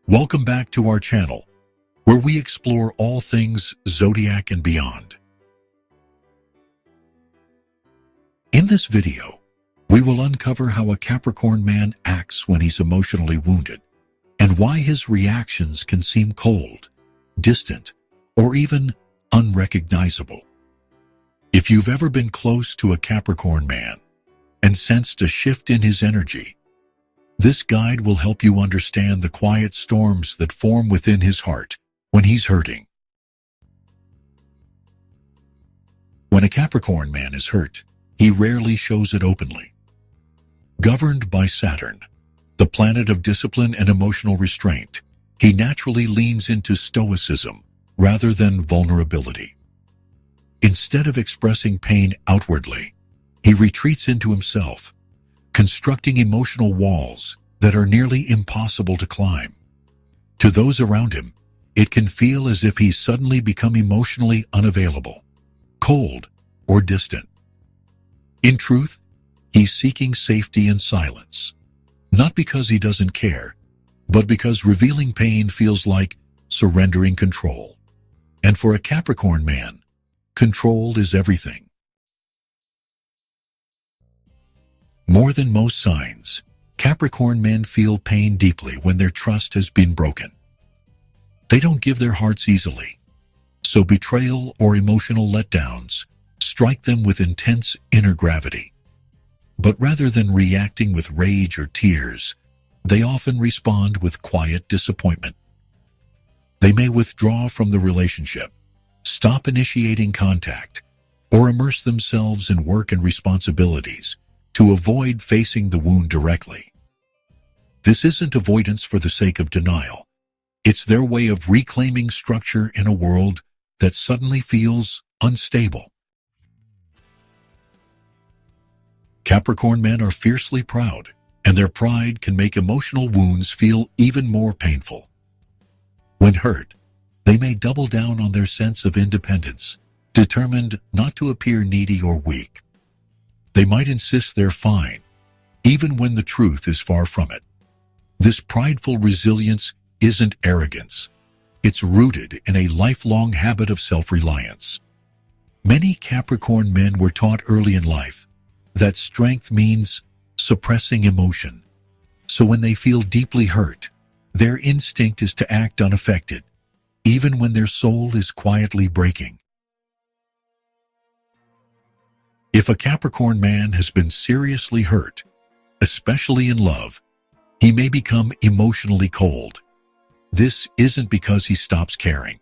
Welcome back to our channel, where we explore all things Zodiac and beyond. In this video, we will uncover how a Capricorn man acts when he's emotionally wounded, and why his reactions can seem cold, distant, or even unrecognizable. If you've ever been close to a Capricorn man and sensed a shift in his energy, this guide will help you understand the quiet storms that form within his heart when he's hurting. When a Capricorn man is hurt, he rarely shows it openly. Governed by Saturn, the planet of discipline and emotional restraint, he naturally leans into stoicism rather than vulnerability. Instead of expressing pain outwardly, he retreats into himself, constructing emotional walls that are nearly impossible to climb. To those around him, it can feel as if he's suddenly become emotionally unavailable, cold, or distant. In truth, he's seeking safety and silence, not because he doesn't care, but because revealing pain feels like surrendering control. And for a Capricorn man, control is everything. More than most signs, Capricorn men feel pain deeply when their trust has been broken. They don't give their hearts easily, so betrayal or emotional letdowns strike them with intense inner gravity. But rather than reacting with rage or tears, they often respond with quiet disappointment. They may withdraw from the relationship, stop initiating contact, or immerse themselves in work and responsibilities to avoid facing the wound directly. This isn't avoidance for the sake of denial. It's their way of reclaiming structure in a world that suddenly feels unstable. Capricorn men are fiercely proud, and their pride can make emotional wounds feel even more painful. When hurt, they may double down on their sense of independence, determined not to appear needy or weak. They might insist they're fine, even when the truth is far from it. This prideful resilience isn't arrogance. It's rooted in a lifelong habit of self-reliance. Many Capricorn men were taught early in life that strength means suppressing emotion. So when they feel deeply hurt, their instinct is to act unaffected, even when their soul is quietly breaking. If a Capricorn man has been seriously hurt, especially in love, he may become emotionally cold. This isn't because he stops caring.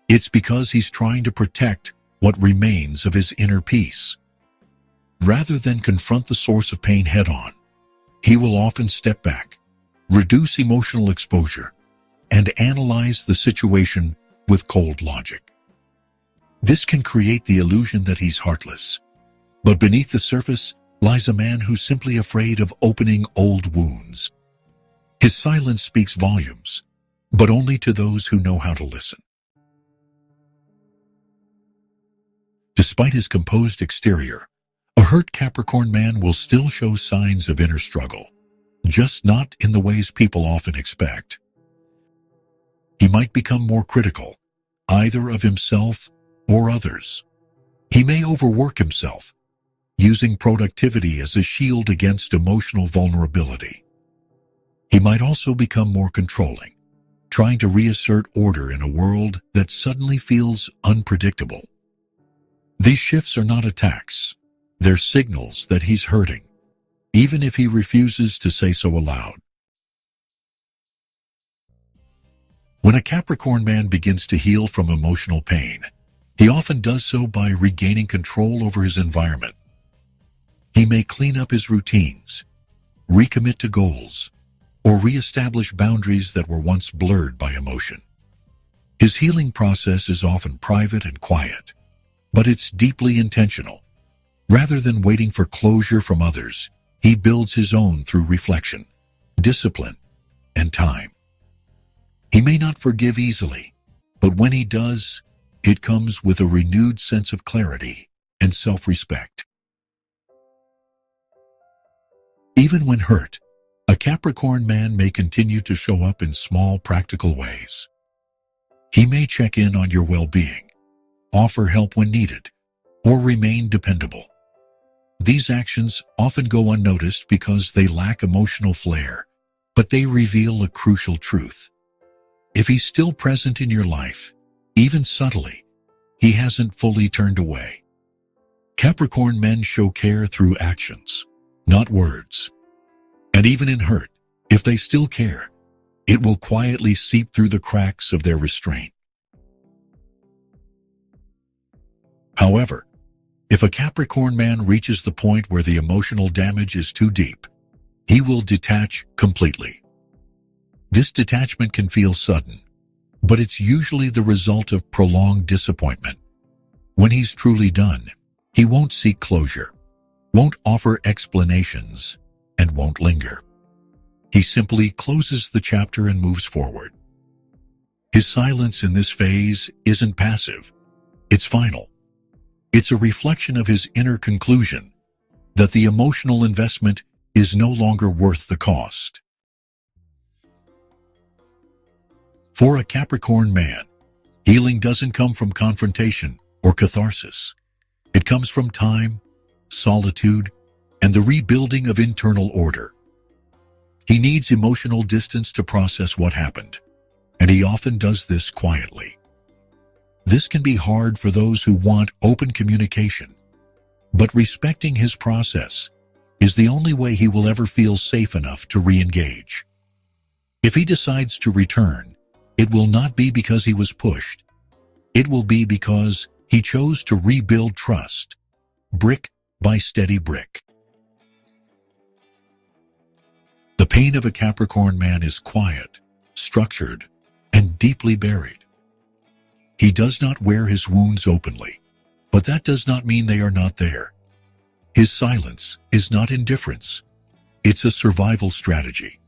It's because he's trying to protect what remains of his inner peace. Rather than confront the source of pain head-on, he will often step back, reduce emotional exposure, and analyze the situation with cold logic. This can create the illusion that he's heartless. But beneath the surface lies a man who's simply afraid of opening old wounds. His silence speaks volumes, but only to those who know how to listen. Despite his composed exterior, a hurt Capricorn man will still show signs of inner struggle, just not in the ways people often expect. He might become more critical, either of himself or others. He may overwork himself, using productivity as a shield against emotional vulnerability. He might also become more controlling, trying to reassert order in a world that suddenly feels unpredictable. These shifts are not attacks. They're signals that he's hurting, even if he refuses to say so aloud. When a Capricorn man begins to heal from emotional pain, he often does so by regaining control over his environment. He may clean up his routines, recommit to goals, or reestablish boundaries that were once blurred by emotion. His healing process is often private and quiet, but it's deeply intentional. Rather than waiting for closure from others, he builds his own through reflection, discipline, and time. He may not forgive easily, but when he does, it comes with a renewed sense of clarity and self-respect. Even when hurt, A Capricorn man may continue to show up in small, practical ways. He may check in on your well-being, offer help when needed, or remain dependable. These actions often go unnoticed because they lack emotional flair, but they reveal a crucial truth. If he's still present in your life, even subtly, he hasn't fully turned away. Capricorn men show care through actions, not words. And even in hurt, if they still care, it will quietly seep through the cracks of their restraint. However, if a Capricorn man reaches the point where the emotional damage is too deep, he will detach completely. This detachment can feel sudden, but it's usually the result of prolonged disappointment. When he's truly done, he won't seek closure, won't offer explanations, and won't linger. He simply closes the chapter and moves forward. His silence in this phase isn't passive, it's final. It's a reflection of his inner conclusion that the emotional investment is no longer worth the cost. For a Capricorn man, healing doesn't come from confrontation or catharsis. It comes from time, solitude, and the rebuilding of internal order. He needs emotional distance to process what happened, and he often does this quietly. This can be hard for those who want open communication, but respecting his process is the only way he will ever feel safe enough to re-engage. If he decides to return, it will not be because he was pushed. It will be because he chose to rebuild trust, brick by steady brick. The pain of a Capricorn man is quiet, structured, and deeply buried. He does not wear his wounds openly, but that does not mean they are not there. His silence is not indifference. It's a survival strategy.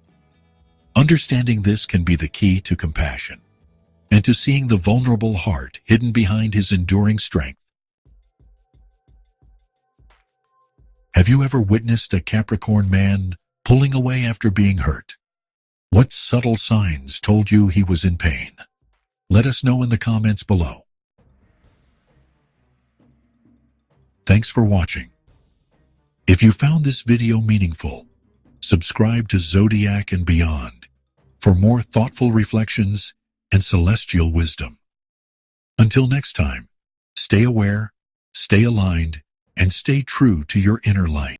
Understanding this can be the key to compassion and to seeing the vulnerable heart hidden behind his enduring strength. Have you ever witnessed a Capricorn man pulling away after being hurt? What subtle signs told you he was in pain? Let us know in the comments below. Thanks for watching. If you found this video meaningful, subscribe to Zodiac and Beyond for more thoughtful reflections and celestial wisdom. Until next time, stay aware, stay aligned, and stay true to your inner light.